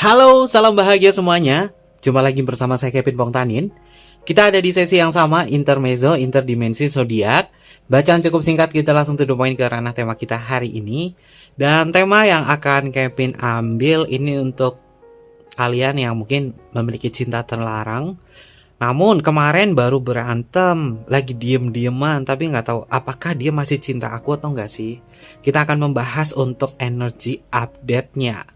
Halo, salam bahagia semuanya. Jumpa lagi bersama saya Kevin Pongtanin. Kita ada di sesi yang sama, intermezzo, interdimensi zodiak. Bacaan cukup singkat, kita langsung to the point ke ranah tema kita hari ini. Dan tema yang akan Kevin ambil ini untuk kalian yang mungkin memiliki cinta terlarang. Namun kemarin baru berantem, lagi diem-dieman, tapi nggak tahu apakah dia masih cinta aku atau nggak sih. Kita akan membahas untuk energi update-nya.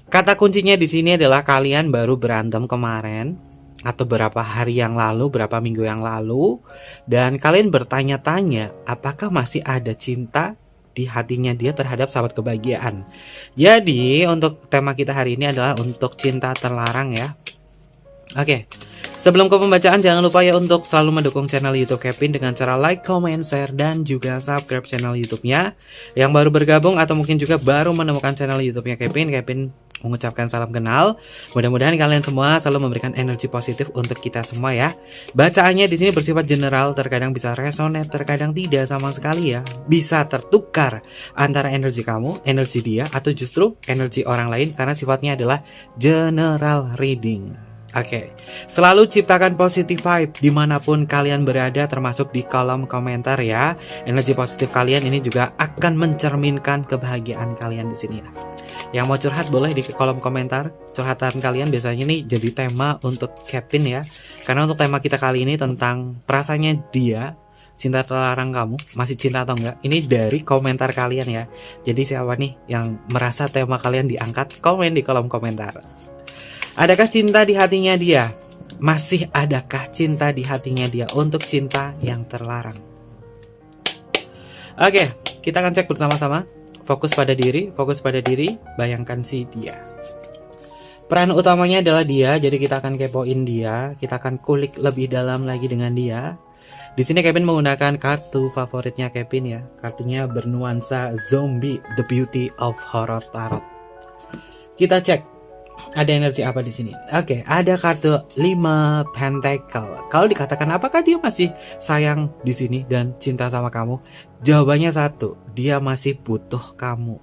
Kata kuncinya di sini adalah kalian baru berantem kemarin atau beberapa hari yang lalu, beberapa minggu yang lalu, dan kalian bertanya-tanya apakah masih ada cinta di hatinya dia terhadap sahabat kebahagiaan. Jadi untuk tema kita hari ini adalah untuk cinta terlarang ya. Oke. Sebelum ke pembacaan, jangan lupa ya untuk selalu mendukung channel YouTube Kevin dengan cara like, comment, share, dan juga subscribe channel YouTube-nya. Yang baru bergabung atau mungkin juga baru menemukan channel YouTube-nya Kevin mengucapkan salam kenal. Mudah-mudahan kalian semua selalu memberikan energi positif untuk kita semua ya. Bacaannya di sini bersifat general, terkadang bisa resonate, terkadang tidak sama sekali ya. Bisa tertukar antara energi kamu, energi dia, atau justru energi orang lain karena sifatnya adalah general reading. Oke, selalu ciptakan positive vibe dimanapun kalian berada, termasuk di kolom komentar ya. Energi positif kalian ini juga akan mencerminkan kebahagiaan kalian di sini ya. Yang mau curhat boleh di kolom komentar. Curhatan kalian biasanya ini jadi tema untuk Kevin ya. Karena untuk tema kita kali ini tentang perasaannya dia, cinta terlarang kamu, masih cinta atau enggak? Ini dari komentar kalian ya. Jadi siapa nih yang merasa tema kalian diangkat? Komen di kolom komentar. Adakah cinta di hatinya dia? Masih adakah cinta di hatinya dia untuk cinta yang terlarang? Oke, kita akan cek bersama-sama. Fokus pada diri, bayangkan si dia. Peran utamanya adalah dia, jadi kita akan kepoin dia, kita akan kulik lebih dalam lagi dengan dia. Di sini Kevin menggunakan kartu favoritnya Kevin ya. Kartunya bernuansa zombie, The Beauty of Horror Tarot. Kita cek. Ada energi apa di sini? Oke, ada kartu 5 Pentacle. Kalau dikatakan apakah dia masih sayang di sini dan cinta sama kamu? Jawabannya satu, dia masih butuh kamu.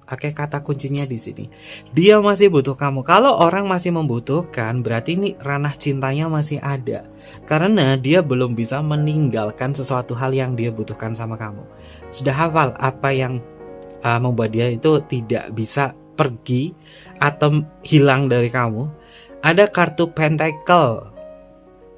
Oke, kata kuncinya di sini. Dia masih butuh kamu. Kalau orang masih membutuhkan, berarti ini ranah cintanya masih ada. Karena dia belum bisa meninggalkan sesuatu hal yang dia butuhkan sama kamu. Sudah hafal apa yang membuat dia itu tidak bisa pergi atau hilang dari kamu? Ada kartu Pentacle.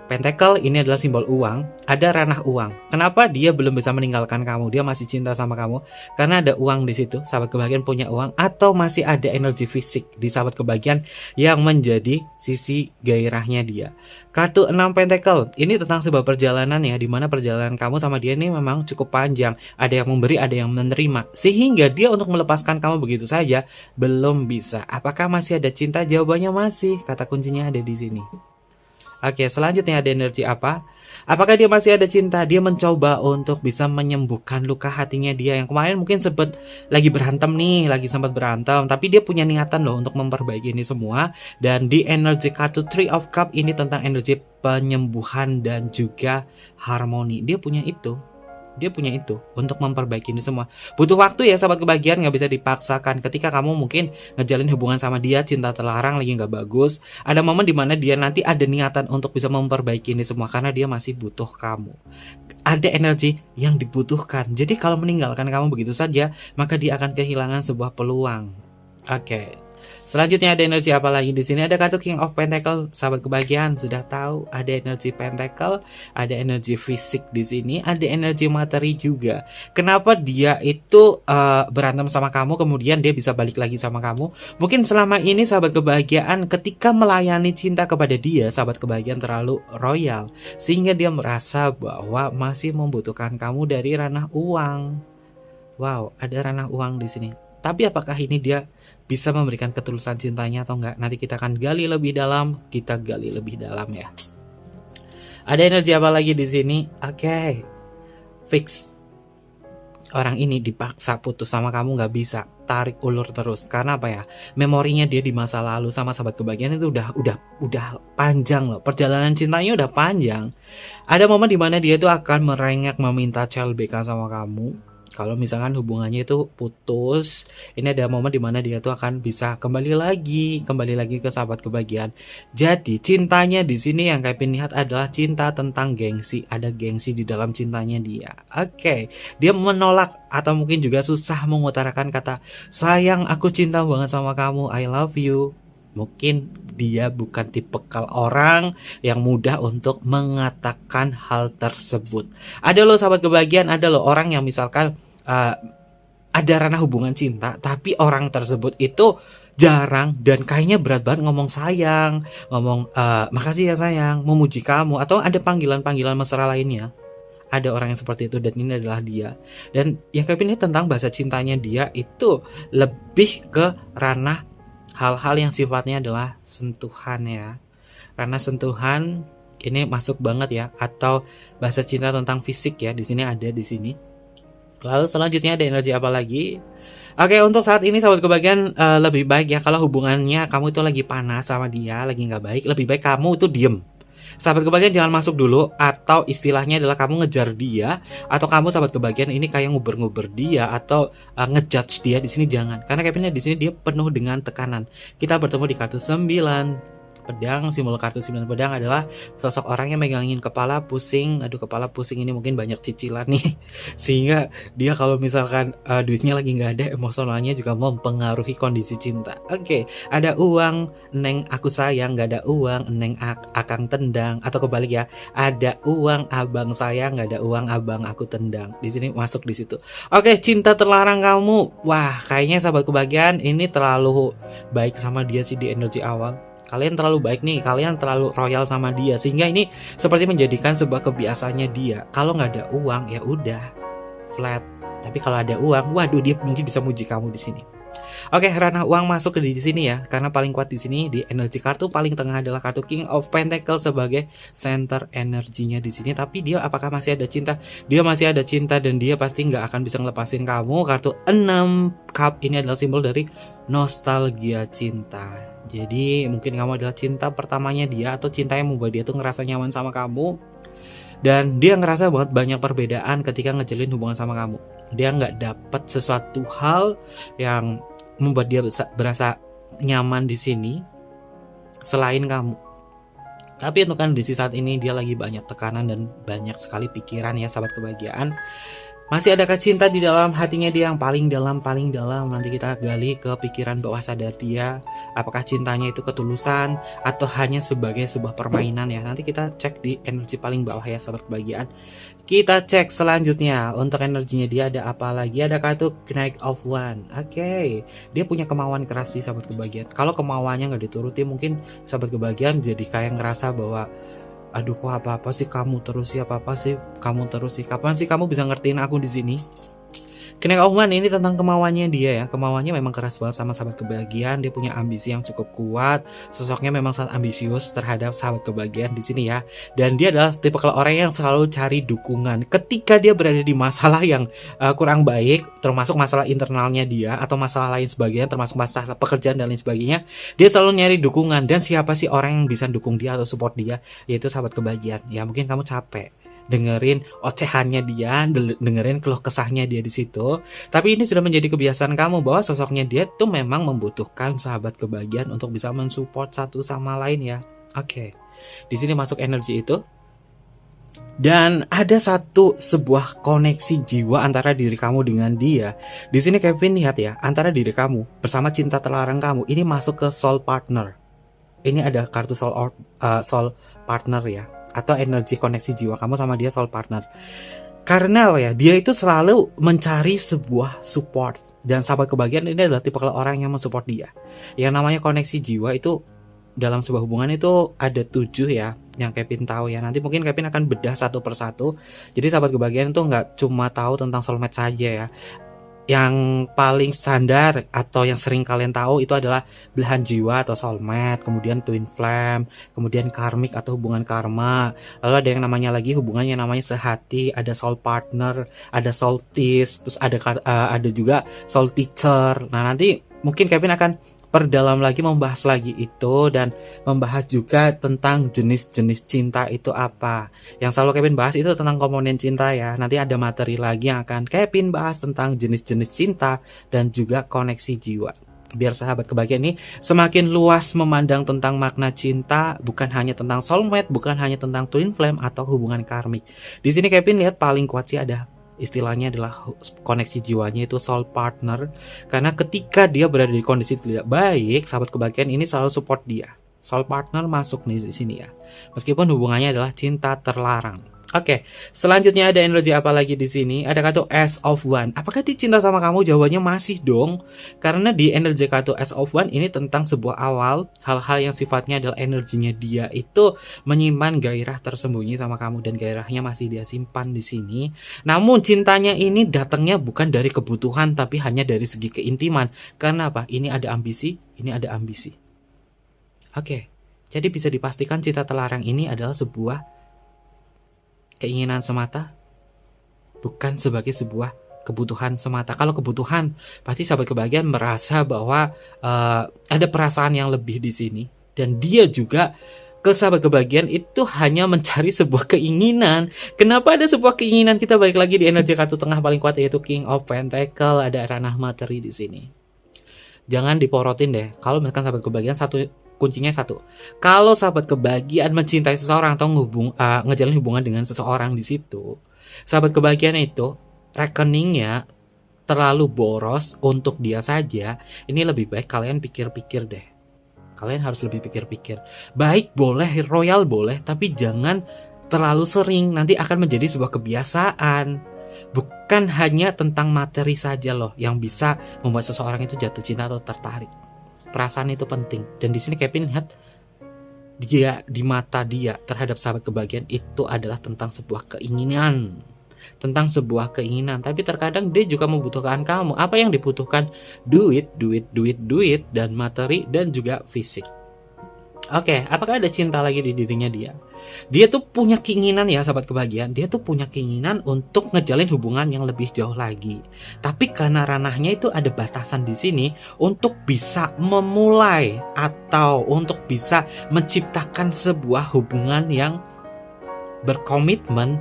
Pentacle ini adalah simbol uang. Ada ranah uang. Kenapa dia belum bisa meninggalkan kamu? Dia masih cinta sama kamu karena ada uang di situ. Sahabat kebahagiaan punya uang, atau masih ada energi fisik di sahabat kebahagiaan yang menjadi sisi gairahnya dia. Kartu 6 Pentacle ini tentang sebuah perjalanan ya, dimana perjalanan kamu sama dia ini memang cukup panjang. Ada yang memberi, ada yang menerima, sehingga dia untuk melepaskan kamu begitu saja belum bisa. Apakah masih ada cinta? Jawabannya masih. Kata kuncinya ada di sini. Oke, selanjutnya ada energi apa? Apakah dia masih ada cinta? Dia mencoba untuk bisa menyembuhkan luka hatinya dia yang kemarin mungkin sempat lagi berantem nih, lagi sempat berantem, tapi dia punya niatan loh untuk memperbaiki ini semua. Dan di energi kartu 3 of Cup ini tentang energi penyembuhan dan juga harmoni. Dia punya itu untuk memperbaiki ini semua. Butuh waktu ya sahabat kebahagiaan, nggak bisa dipaksakan. Ketika kamu mungkin ngejalin hubungan sama dia, cinta terlarang lagi nggak bagus, ada momen dimana dia nanti ada niatan untuk bisa memperbaiki ini semua karena dia masih butuh kamu. Ada energi yang dibutuhkan. Jadi kalau meninggalkan kamu begitu saja, maka dia akan kehilangan sebuah peluang. Oke. Selanjutnya ada energi apa lagi di sini? Ada kartu King of Pentacle, sahabat kebahagiaan sudah tahu ada energi Pentacle, ada energi fisik di sini, ada energi materi juga. Kenapa dia itu berantem sama kamu, kemudian dia bisa balik lagi sama kamu? Mungkin selama ini sahabat kebahagiaan ketika melayani cinta kepada dia, sahabat kebahagiaan terlalu royal, sehingga dia merasa bahwa masih membutuhkan kamu dari ranah uang. Wow, ada ranah uang di sini. Tapi apakah ini dia bisa memberikan ketulusan cintanya atau enggak? Nanti kita akan gali lebih dalam. Ya. Ada energi apa lagi di sini? Oke. Fix. Orang ini dipaksa putus sama kamu, nggak bisa tarik ulur terus. Karena apa ya? Memorinya dia di masa lalu sama sahabat kebahagiaan itu udah panjang loh. Perjalanan cintanya udah panjang. Ada momen dimana dia itu akan merengek meminta CLBK sama kamu. Kalau misalkan hubungannya itu putus, ini ada momen dimana dia tuh akan bisa kembali lagi ke sahabat kebahagiaan. Jadi cintanya di sini yang Kevin lihat adalah cinta tentang gengsi. Ada gengsi di dalam cintanya dia. Oke, dia menolak atau mungkin juga susah mengutarakan kata sayang, aku cinta banget sama kamu, I love you. Mungkin dia bukan tipikal orang yang mudah untuk mengatakan hal tersebut. Ada loh sahabat kebahagiaan, ada loh orang yang misalkan ada ranah hubungan cinta, tapi orang tersebut itu jarang dan kayaknya berat banget ngomong sayang, ngomong makasih ya sayang, memuji kamu, atau ada panggilan-panggilan mesra lainnya. Ada orang yang seperti itu dan ini adalah dia. Dan yang Kevin ini tentang bahasa cintanya dia itu lebih ke ranah hal-hal yang sifatnya adalah sentuhan ya. Ranah sentuhan ini masuk banget ya, atau bahasa cinta tentang fisik ya. Di sini ada di sini. Lalu selanjutnya ada energi apa lagi? Oke, untuk saat ini sahabat kebahagiaan lebih baik ya kalau hubungannya kamu itu lagi panas sama dia, lagi nggak baik, lebih baik kamu itu diem. Sahabat kebahagiaan jangan masuk dulu, atau istilahnya adalah kamu ngejar dia, atau kamu sahabat kebahagiaan ini kayak nguber-nguber dia atau ngejudge dia. Di sini jangan, karena Kevinnya di sini dia penuh dengan tekanan. Kita bertemu di kartu 9 pedang. Simbol kartu 9 pedang adalah sosok orang yang megangin kepala pusing. Aduh, kepala pusing ini mungkin banyak cicilan nih sehingga dia kalau misalkan duitnya lagi nggak ada, emosionalnya juga mempengaruhi kondisi cinta. Oke, ada uang neng aku sayang, nggak ada uang neng akang tendang, atau kebalik ya, ada uang abang sayang, nggak ada uang abang aku tendang. Di sini masuk di situ. Oke, cinta terlarang kamu. Wah, kayaknya sahabat kebahagiaan ini terlalu baik sama dia sih di energi awal. Kalian terlalu baik nih, kalian terlalu royal sama dia, sehingga ini seperti menjadikan sebuah kebiasaannya dia. Kalau nggak ada uang ya udah flat. Tapi kalau ada uang, waduh, dia mungkin bisa muji kamu di sini. Oke, ranah uang masuk ke di sini ya, karena paling kuat di sini di energi kartu paling tengah adalah kartu King of Pentacles sebagai center energinya di sini. Tapi dia apakah masih ada cinta? Dia masih ada cinta dan dia pasti nggak akan bisa ngelepasin kamu. Kartu 6 cup ini adalah simbol dari nostalgia cinta. Jadi mungkin kamu adalah cinta pertamanya dia, atau cinta yang membuat dia tuh ngerasa nyaman sama kamu. Dan dia ngerasa banget banyak perbedaan ketika ngejalin hubungan sama kamu. Dia nggak dapat sesuatu hal yang membuat dia berasa nyaman di sini selain kamu. Tapi untuk kondisi saat ini dia lagi banyak tekanan dan banyak sekali pikiran ya sahabat kebahagiaan. Masih adakah cinta di dalam hatinya dia yang paling dalam? Nanti kita gali ke pikiran bawah sadar dia. Apakah cintanya itu ketulusan atau hanya sebagai sebuah permainan ya? Nanti kita cek di energi paling bawah ya sahabat kebahagiaan. Kita cek selanjutnya untuk energinya dia ada apa lagi? Ada kartu Knight of Wands. Oke, dia punya kemauan keras di sahabat kebahagiaan. Kalau kemauannya nggak dituruti, mungkin sahabat kebahagiaan jadi kayak ngerasa bahwa aduh, kok apa-apa sih kamu terus sih, apa-apa sih kamu terus sih, kapan sih kamu bisa ngertiin aku di sini? Knight of Wands ini tentang kemauannya dia ya. Kemauannya memang keras banget sama sahabat kebahagiaan. Dia punya ambisi yang cukup kuat. Sosoknya memang sangat ambisius terhadap sahabat kebahagiaan di sini ya. Dan dia adalah tipe orang yang selalu cari dukungan ketika dia berada di masalah yang kurang baik, termasuk masalah internalnya dia atau masalah lain sebagainya, termasuk masalah pekerjaan dan lain sebagainya. Dia selalu nyari dukungan. Dan siapa sih orang yang bisa dukung dia atau support dia? Yaitu sahabat kebahagiaan. Ya mungkin kamu capek dengerin ocehannya dia, dengerin keluh kesahnya dia di situ. Tapi ini sudah menjadi kebiasaan kamu bahwa sosoknya dia tuh memang membutuhkan sahabat kebahagiaan untuk bisa mensupport satu sama lain ya. Oke. Di sini masuk energi itu. Dan ada sebuah koneksi jiwa antara diri kamu dengan dia. Di sini Kevin lihat ya, antara diri kamu bersama cinta terlarang kamu ini masuk ke soul partner. Ini ada kartu soul partner ya, atau energi koneksi jiwa kamu sama dia soul partner. Karena apa ya, dia itu selalu mencari sebuah support. Dan sahabat kebahagiaan ini adalah tipe orang yang mensupport dia. Yang namanya koneksi jiwa itu dalam sebuah hubungan itu ada 7 ya, yang Kevin tahu ya. Nanti mungkin Kevin akan bedah satu persatu. Jadi sahabat kebahagiaan itu nggak cuma tahu tentang soulmate saja ya. Yang paling standar atau yang sering kalian tahu itu adalah belahan jiwa atau soulmate, kemudian twin flame, kemudian karmik atau hubungan karma. Lalu ada yang namanya lagi hubungan yang namanya sehati, ada soul partner, ada soultist, terus ada juga soul teacher. Nah, nanti mungkin Kevin akan perdalam lagi, membahas lagi itu, dan membahas juga tentang jenis-jenis cinta itu apa. Yang selalu Kevin bahas itu tentang komponen cinta ya. Nanti ada materi lagi yang akan Kevin bahas tentang jenis-jenis cinta dan juga koneksi jiwa. Biar sahabat kebahagiaan ini semakin luas memandang tentang makna cinta, bukan hanya tentang soulmate, bukan hanya tentang twin flame atau hubungan karmik. Di sini Kevin lihat paling kuat sih ada istilahnya adalah koneksi jiwanya, itu soul partner. Karena ketika dia berada di kondisi tidak baik, sahabat kebahagiaan ini selalu support dia. Soul partner masuk nih di sini ya. Meskipun hubungannya adalah cinta terlarang. Oke, selanjutnya ada energi apa lagi di sini? Ada kartu Ace of Wands. Apakah dia cinta sama kamu? Jawabannya masih dong. Karena di energi kartu Ace of Wands ini tentang sebuah awal, hal-hal yang sifatnya adalah energinya dia itu menyimpan gairah tersembunyi sama kamu, dan gairahnya masih dia simpan di sini. Namun cintanya ini datangnya bukan dari kebutuhan, tapi hanya dari segi keintiman. Karena apa? Ini ada ambisi, ini ada ambisi. Oke, jadi bisa dipastikan cinta terlarang ini adalah sebuah keinginan semata, bukan sebagai sebuah kebutuhan semata. Kalau kebutuhan, pasti sahabat kebahagiaan merasa bahwa ada perasaan yang lebih di sini, dan dia juga ke sahabat kebahagiaan itu hanya mencari sebuah keinginan. Kenapa ada sebuah keinginan? Kita balik lagi di energi kartu tengah paling kuat, yaitu King of Pentacle. Ada ranah materi di sini. Jangan diporotin deh. Kalau misalkan sahabat kebahagiaan kuncinya satu. Kalau sahabat kebahagiaan mencintai seseorang atau ngejalin hubungan dengan seseorang di situ, sahabat kebahagiaan itu rekeningnya terlalu boros untuk dia saja. Ini lebih baik kalian pikir-pikir deh. Kalian harus lebih pikir-pikir. Baik boleh, royal boleh, tapi jangan terlalu sering. Nanti akan menjadi sebuah kebiasaan. Bukan hanya tentang materi saja loh yang bisa membuat seseorang itu jatuh cinta atau tertarik. Perasaan itu penting. Dan di sini Kevin lihat dia, di mata dia terhadap sahabat kebahagiaan itu adalah tentang sebuah keinginan. Tentang sebuah keinginan. Tapi terkadang dia juga membutuhkan kamu. Apa yang dibutuhkan? Duit, dan materi, dan juga fisik. Oke, apakah ada cinta lagi di dirinya dia? Dia tuh punya keinginan ya sahabat kebahagiaan. Dia tuh punya keinginan untuk ngejalin hubungan yang lebih jauh lagi. Tapi karena ranahnya itu ada batasan di sini untuk bisa memulai atau untuk bisa menciptakan sebuah hubungan yang berkomitmen.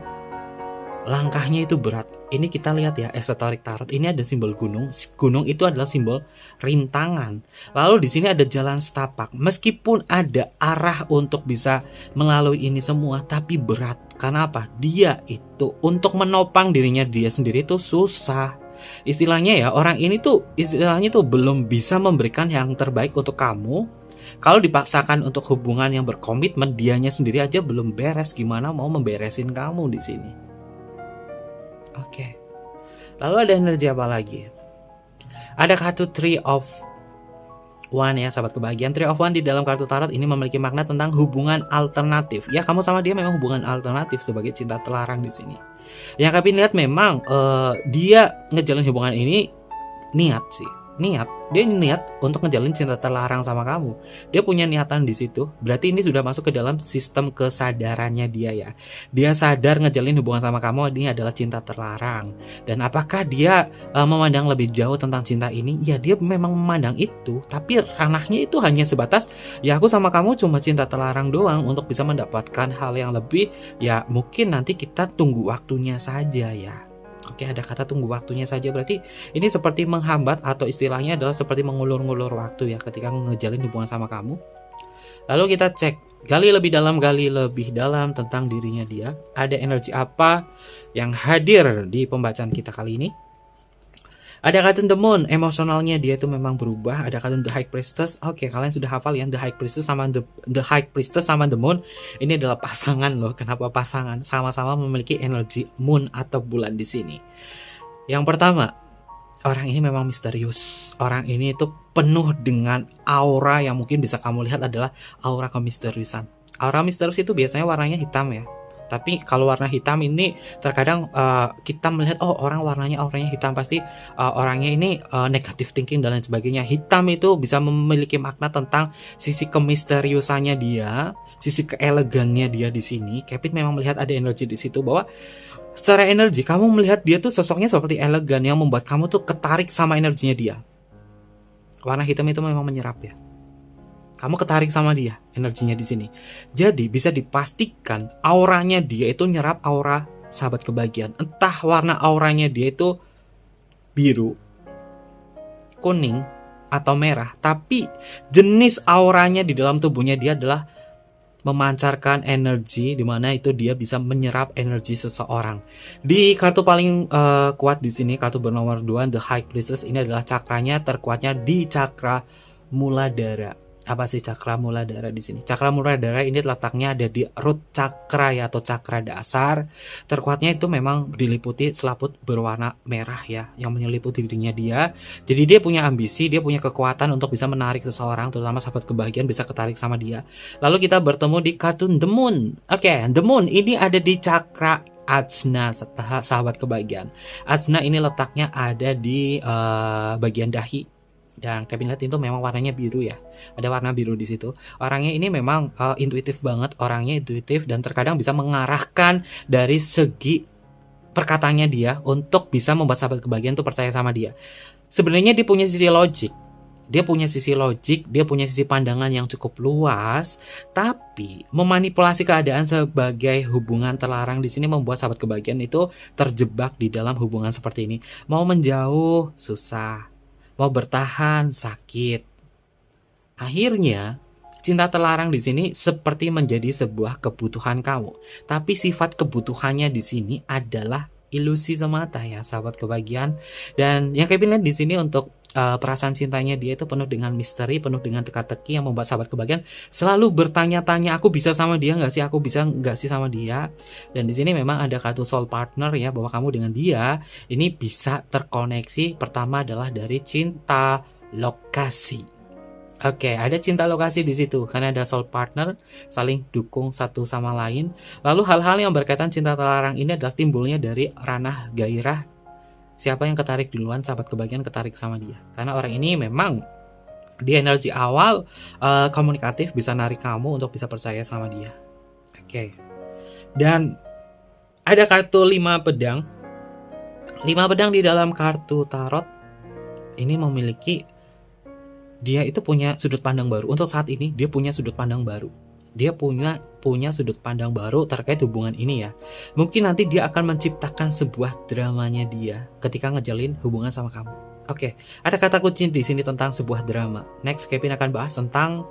Langkahnya itu berat. Ini kita lihat ya, esoteric tarot. Ini ada simbol gunung. Gunung itu adalah simbol rintangan. Lalu di sini ada jalan setapak. Meskipun ada arah untuk bisa melalui ini semua, tapi berat. Karena apa? Dia itu untuk menopang dirinya dia sendiri itu susah. Istilahnya ya, orang ini tuh istilahnya tuh belum bisa memberikan yang terbaik untuk kamu. Kalau dipaksakan untuk hubungan yang berkomitmen, dianya sendiri aja belum beres. Gimana mau memberesin kamu di sini? Oke. Lalu ada energi apa lagi? Ada kartu Three of Wands ya sahabat kebahagiaan. Three of Wands di dalam kartu tarot ini memiliki makna tentang hubungan alternatif. Ya, kamu sama dia memang hubungan alternatif sebagai cinta terlarang di sini. Yang kami lihat memang dia ngejalin hubungan ini niat sih. Dia niat untuk ngejalin cinta terlarang sama kamu. Dia punya niatan di situ. Berarti ini sudah masuk ke dalam sistem kesadarannya dia ya. Dia sadar ngejalin hubungan sama kamu ini adalah cinta terlarang. Dan apakah dia memandang lebih jauh tentang cinta ini? Ya, dia memang memandang itu. Tapi ranahnya itu hanya sebatas, ya aku sama kamu cuma cinta terlarang doang. Untuk bisa mendapatkan hal yang lebih, ya mungkin nanti kita tunggu waktunya saja ya. Oke, ada kata tunggu waktunya saja, berarti ini seperti menghambat atau istilahnya adalah seperti mengulur-ngulur waktu ya ketika ngejalin hubungan sama kamu. Lalu kita cek, gali lebih dalam tentang dirinya dia. Ada energi apa yang hadir di pembacaan kita kali ini? Ada kartu The Moon, emosionalnya dia itu memang berubah. Ada kartu The High Priestess. Oke, kalian sudah hafal ya, The High Priestess sama The High Priestess sama The Moon. Ini adalah pasangan loh. Kenapa pasangan? Sama-sama memiliki energi moon atau bulan di sini. Yang pertama, orang ini memang misterius. Orang ini itu penuh dengan aura yang mungkin bisa kamu lihat adalah aura kemisteriusan. Aura misterius itu biasanya warnanya hitam ya. Tapi kalau warna hitam ini terkadang kita melihat orang auranya hitam, pasti orangnya ini negative thinking dan lain sebagainya. Hitam itu bisa memiliki makna tentang sisi kemisteriusannya dia, sisi keelegannya dia di sini. Kevin memang melihat ada energi di situ bahwa secara energi kamu melihat dia tuh sosoknya seperti elegan yang membuat kamu tuh ketarik sama energinya dia. Warna hitam itu memang menyerap ya. Kamu ketarik sama dia, energinya di sini. Jadi bisa dipastikan auranya dia itu nyerap aura sahabat kebahagiaan. Entah warna auranya dia itu biru, kuning, atau merah. Tapi jenis auranya di dalam tubuhnya dia adalah memancarkan energi, dimana itu dia bisa menyerap energi seseorang. Di kartu paling kuat di sini, kartu bernomor 2, The High Priestess, ini adalah cakranya terkuatnya di cakra Muladhara. Apa sih cakra Muladhara di sini? Cakra Muladhara ini letaknya ada di root cakra ya, atau cakra dasar. Terkuatnya itu memang diliputi selaput berwarna merah ya, yang menyeliputi dirinya dia. Jadi dia punya ambisi, dia punya kekuatan untuk bisa menarik seseorang, terutama sahabat kebahagiaan bisa ketarik sama dia. Lalu kita bertemu di kartu The Moon. Oke, The Moon ini ada di cakra Ajna, sahabat kebahagiaan. Ajna ini letaknya ada di bagian dahi. Dan Kevin lihat itu memang warnanya biru ya, ada warna biru di situ. Orangnya ini memang intuitif banget, orangnya intuitif dan terkadang bisa mengarahkan dari segi perkataannya dia untuk bisa membuat sahabat kebahagiaan tuh percaya sama dia. Sebenarnya dia punya sisi logik, dia punya sisi pandangan yang cukup luas, tapi memanipulasi keadaan sebagai hubungan terlarang di sini membuat sahabat kebahagiaan itu terjebak di dalam hubungan seperti ini. Mau menjauh susah, mau bertahan sakit. Akhirnya cinta terlarang di sini seperti menjadi sebuah kebutuhan kamu. Tapi sifat kebutuhannya di sini adalah ilusi semata ya, sahabat kebahagiaan. Dan yang Kevin lihat di sini untuk perasaan cintanya dia itu penuh dengan misteri, penuh dengan teka-teki yang membuat sahabat kebahagiaan selalu bertanya-tanya, aku bisa sama dia nggak sih? Aku bisa nggak sih sama dia? Dan di sini memang ada kartu soul partner ya, bahwa kamu dengan dia ini bisa terkoneksi. Pertama adalah dari cinta lokasi. Oke, ada cinta lokasi di situ karena ada soul partner saling dukung satu sama lain. Lalu hal-hal yang berkaitan cinta terlarang ini adalah timbulnya dari ranah gairah. Siapa yang ketarik duluan, sahabat kebahagiaan ketarik sama dia. Karena orang ini memang di energi awal komunikatif, bisa narik kamu untuk bisa percaya sama dia. Oke. Dan ada kartu 5 pedang. 5 pedang di dalam kartu tarot ini memiliki, dia itu punya sudut pandang baru. Untuk saat ini dia punya sudut pandang baru. Dia punya sudut pandang baru terkait hubungan ini ya. Mungkin nanti dia akan menciptakan sebuah dramanya dia ketika ngejalin hubungan sama kamu. Oke, ada kata kunci di sini tentang sebuah drama. Next, Kevin akan bahas tentang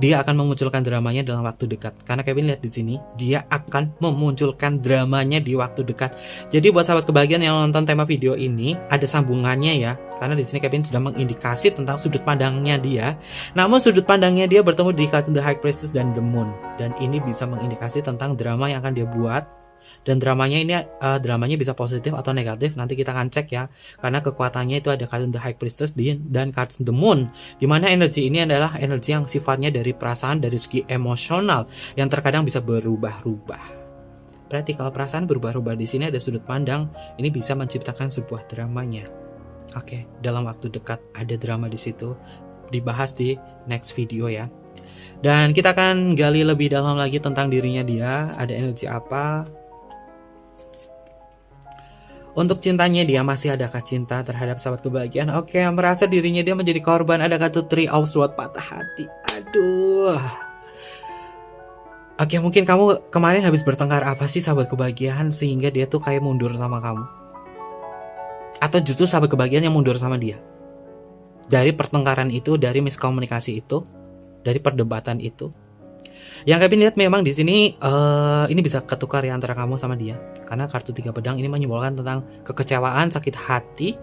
dia akan memunculkan dramanya dalam waktu dekat. Karena Kevin lihat di sini, dia akan memunculkan dramanya di waktu dekat. Jadi buat sahabat kebahagiaan yang nonton tema video ini, ada sambungannya ya. Karena di sini Kevin sudah mengindikasi tentang sudut pandangnya dia. Namun sudut pandangnya dia bertemu di kartu The High Priestess dan The Moon. Dan ini bisa mengindikasi tentang drama yang akan dia buat. Dan dramanya ini dramanya bisa positif atau negatif, nanti kita akan cek ya. Karena kekuatannya itu ada kartu The High Priestess dan kartu The Moon, dimana energi ini adalah energi yang sifatnya dari perasaan, dari segi emosional yang terkadang bisa berubah-ubah. Berarti kalau perasaan berubah-ubah di sini ada sudut pandang, ini bisa menciptakan sebuah dramanya. Oke, dalam waktu dekat ada drama di situ, dibahas di next video ya. Dan kita akan gali lebih dalam lagi tentang dirinya dia, ada energi apa. Untuk cintanya dia, masih adakah cinta terhadap sahabat kebahagiaan? Oke, merasa dirinya dia menjadi korban, ada kartu Three of Swords, patah hati. Aduh. Oke, mungkin kamu kemarin habis bertengkar apa sih sahabat kebahagiaan sehingga dia tuh kayak mundur sama kamu? Atau justru sahabat kebahagiaan yang mundur sama dia? Dari pertengkaran itu, dari miskomunikasi itu, dari perdebatan itu. Yang Kevin lihat memang di sini ini bisa ketukar ya antara kamu sama dia. Karena kartu 3 pedang ini menyimbolkan tentang kekecewaan, sakit hati,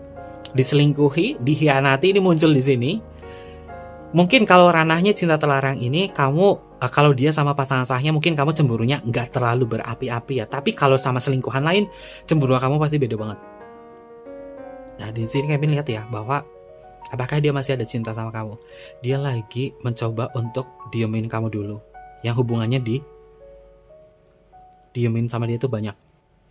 diselingkuhi, dikhianati, ini muncul di sini. Mungkin kalau ranahnya cinta terlarang ini, kamu kalau dia sama pasangan sahnya mungkin kamu cemburunya nggak terlalu berapi-api ya. Tapi kalau sama selingkuhan lain, cemburu kamu pasti beda banget. Nah di sini Kevin lihat ya bahwa apakah dia masih ada cinta sama kamu? Dia lagi mencoba untuk diemin kamu dulu. Yang hubungannya diemin sama dia tuh banyak,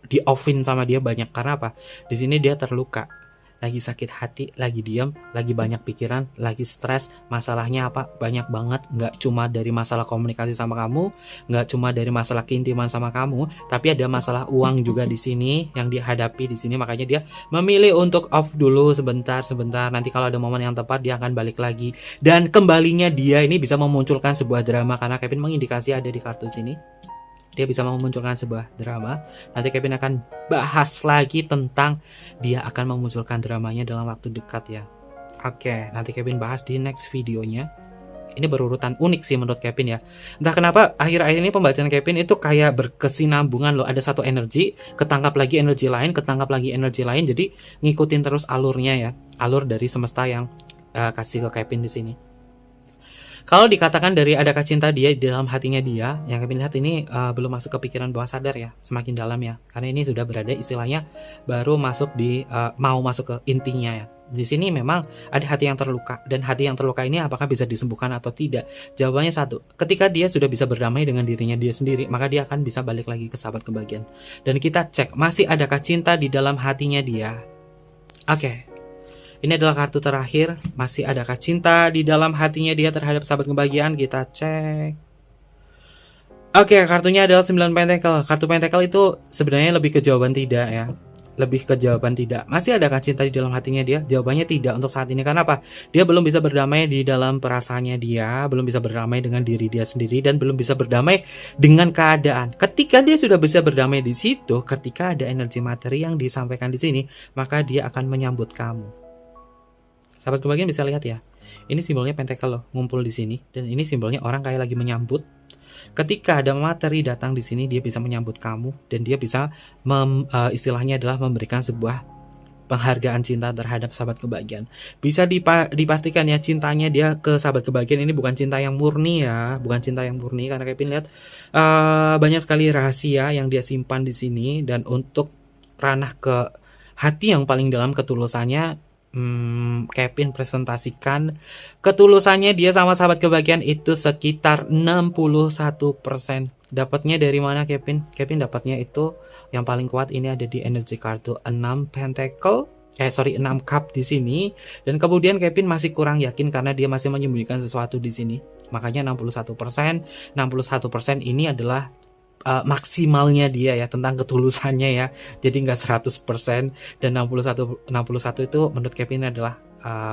di offin sama dia banyak. Karena apa? Di sini dia terluka. lagi sakit hati, lagi diam, lagi banyak pikiran, lagi stres. Masalahnya apa? Banyak banget. Nggak cuma dari masalah komunikasi sama kamu, nggak cuma dari masalah keintiman sama kamu, tapi ada masalah uang juga di sini yang dihadapi di sini. Makanya dia memilih untuk off dulu sebentar. Nanti kalau ada momen yang tepat dia akan balik lagi. Dan kembalinya dia ini bisa memunculkan sebuah drama, karena Kevin mengindikasi ada di kartu sini. Dia bisa memunculkan sebuah drama. Nanti Kevin akan bahas lagi tentang dia akan memunculkan dramanya dalam waktu dekat ya. Oke, nanti Kevin bahas di next videonya. Ini berurutan unik sih menurut Kevin ya. Entah kenapa akhir-akhir ini pembacaan Kevin itu kayak berkesinambungan loh. Ada satu energi, ketangkap lagi energi lain, ketangkap lagi energi lain. Jadi ngikutin terus alurnya ya. Alur dari semesta yang kasih ke Kevin di sini. Kalau dikatakan dari adakah cinta dia di dalam hatinya dia, yang kami lihat ini belum masuk ke pikiran bawah sadar ya, semakin dalam ya. Karena ini sudah berada istilahnya baru masuk di mau masuk ke intinya ya. Di sini memang ada hati yang terluka, dan hati yang terluka ini apakah bisa disembuhkan atau tidak? Jawabannya satu, ketika dia sudah bisa berdamai dengan dirinya dia sendiri, maka dia akan bisa balik lagi ke sahabat kebahagiaan. Dan kita cek masih adakah cinta di dalam hatinya dia. Oke. Ini adalah kartu terakhir. Masih adakah cinta di dalam hatinya dia terhadap sahabat kebahagiaan? Kita cek. Oke, kartunya adalah 9 pentacle. Kartu pentacle itu sebenarnya lebih ke jawaban tidak ya. Lebih ke jawaban tidak. Masih adakah cinta di dalam hatinya dia? Jawabannya tidak untuk saat ini. Karena apa? Dia belum bisa berdamai di dalam perasaannya dia, belum bisa berdamai dengan diri dia sendiri, dan belum bisa berdamai dengan keadaan. Ketika dia sudah bisa berdamai di situ, ketika ada energi materi yang disampaikan di sini, maka dia akan menyambut kamu. Sahabat kebahagiaan bisa lihat ya. Ini simbolnya pentacle loh, ngumpul di sini, dan ini simbolnya orang kayak lagi menyambut. Ketika ada materi datang di sini, dia bisa menyambut kamu, dan dia bisa istilahnya adalah memberikan sebuah penghargaan cinta terhadap sahabat kebahagiaan. Bisa dipastikan ya, cintanya dia ke sahabat kebahagiaan ini bukan cinta yang murni ya, bukan cinta yang murni, karena Kevin lihat banyak sekali rahasia yang dia simpan di sini. Dan untuk ranah ke hati yang paling dalam, ketulusannya, Kevin presentasikan ketulusannya dia sama sahabat kebahagiaan itu sekitar 61%. Dapatnya dari mana Kevin? Kevin dapatnya itu yang paling kuat ini ada di energi kartu 6 pentacle. 6 cup di sini. Dan kemudian Kevin masih kurang yakin karena dia masih menyembunyikan sesuatu di sini. Makanya 61%. 61% ini adalah maksimalnya dia ya, tentang ketulusannya ya. Jadi nggak 100%, dan 61 itu menurut Kevin adalah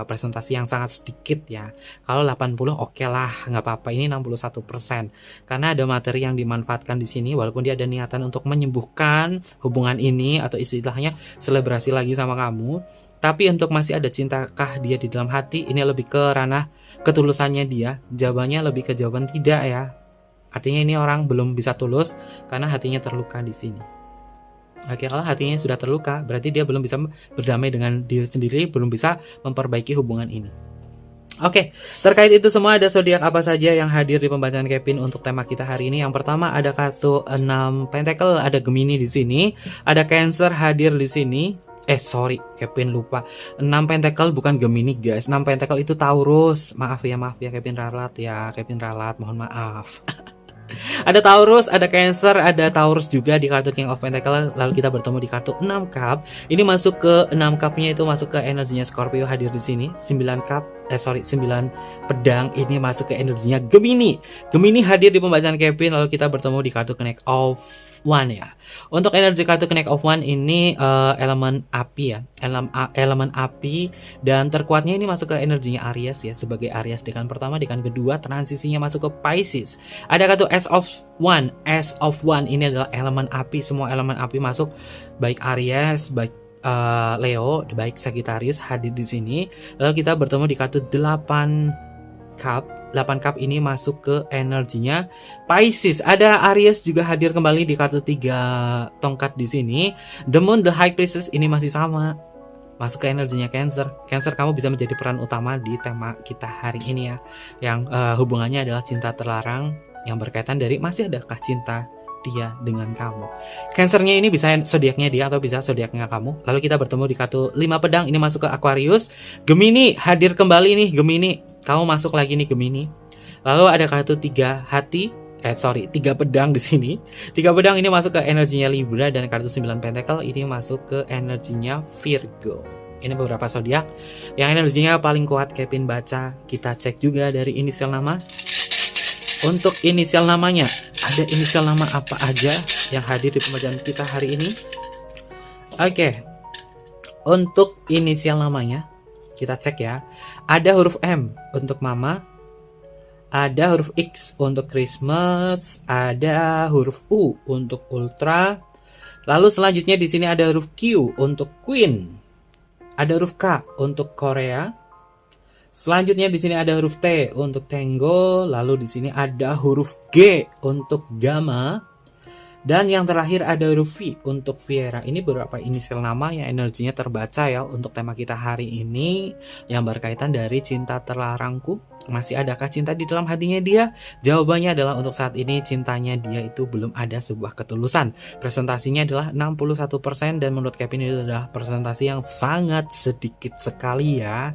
presentasi yang sangat sedikit ya. Kalau 80 oke lah, nggak apa-apa. Ini 61% karena ada materi yang dimanfaatkan di sini, walaupun dia ada niatan untuk menyembuhkan hubungan ini atau istilahnya selebrasi lagi sama kamu. Tapi untuk masih ada cintakah dia di dalam hati, ini lebih ke ranah ketulusannya dia. Jawabannya lebih ke jawaban tidak ya. Artinya ini orang belum bisa tulus karena hatinya terluka di sini. Oke, kalau hatinya sudah terluka, berarti dia belum bisa berdamai dengan diri sendiri, belum bisa memperbaiki hubungan ini. Oke, terkait itu semua ada zodiak apa saja yang hadir di pembacaan Kevin untuk tema kita hari ini? Yang pertama ada kartu 6 pentacle, ada Gemini di sini, ada Cancer hadir di sini. Kevin lupa. 6 pentacle bukan Gemini guys. 6 pentacle itu Taurus. Maaf ya Kevin ralat, mohon maaf. Ada Taurus, ada Cancer, ada Taurus juga di kartu King of Pentacle. Lalu kita bertemu di kartu 6 cup. Ini masuk ke 6 cupnya itu masuk ke energinya Scorpio hadir di sini. 9 pedang ini masuk ke energinya Gemini. Gemini hadir di pembacaan Kevin. Lalu kita bertemu di kartu Connect of One ya. Untuk energi kartu Connect of One ini elemen api ya, elemen api, dan terkuatnya ini masuk ke energinya Aries ya, sebagai Aries dekan pertama, dekan kedua, transisinya masuk ke Pisces. Ada kartu S of One ini adalah elemen api, semua elemen api masuk, baik Aries, baik Leo, baik Sagittarius hadir di sini. Lalu kita bertemu di kartu 8 cup. 8 cup ini masuk ke energinya Pisces. Ada Aries juga hadir kembali di kartu 3 tongkat di sini. The Moon, the High Priestess ini masih sama, masuk ke energinya Cancer. Cancer, kamu bisa menjadi peran utama di tema kita hari ini ya, yang hubungannya adalah cinta terlarang, yang berkaitan dari masih adakah cinta dia dengan kamu. Cancernya ini bisa zodiaknya dia atau bisa zodiaknya kamu. Lalu kita bertemu di kartu 5 pedang, ini masuk ke Aquarius. Gemini hadir kembali nih, Gemini, kamu masuk lagi nih Gemini. Lalu ada kartu 3 pedang di sini. 3 pedang ini masuk ke energinya Libra, dan kartu 9 pentacle ini masuk ke energinya Virgo. Ini beberapa zodiak yang energinya paling kuat Kevin baca. Kita cek juga dari inisial nama. Untuk inisial namanya, ada inisial nama apa aja yang hadir di pembacaan kita hari ini? Oke. Untuk inisial namanya, kita cek ya. Ada huruf M untuk Mama. Ada huruf X untuk Christmas, ada huruf U untuk Ultra. Lalu selanjutnya di sini ada huruf Q untuk Queen. Ada huruf K untuk Korea. Selanjutnya di sini ada huruf T untuk Tango, lalu di sini ada huruf G untuk Gamma. Dan yang terakhir ada huruf V untuk Viera. Ini beberapa inisial nama yang energinya terbaca ya untuk tema kita hari ini yang berkaitan dari cinta terlarangku. Masih adakah cinta di dalam hatinya dia? Jawabannya adalah untuk saat ini cintanya dia itu belum ada sebuah ketulusan. Presentasinya adalah 61% dan menurut Kevin itu adalah presentasi yang sangat sedikit sekali ya.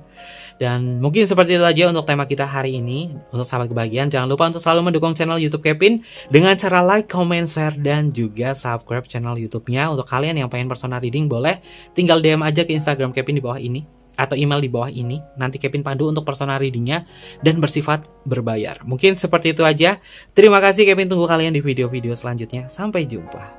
Dan mungkin seperti itu aja untuk tema kita hari ini. Untuk sahabat kebahagiaan, jangan lupa untuk selalu mendukung channel YouTube Kevin dengan cara like, comment, share, dan juga subscribe channel YouTube-nya. Untuk kalian yang pengen personal reading boleh tinggal DM aja ke Instagram Kevin di bawah ini atau email di bawah ini. Nanti Kevin pandu untuk personal readingnya dan bersifat berbayar. Mungkin seperti itu aja. Terima kasih Kevin, tunggu kalian di video-video selanjutnya. Sampai jumpa.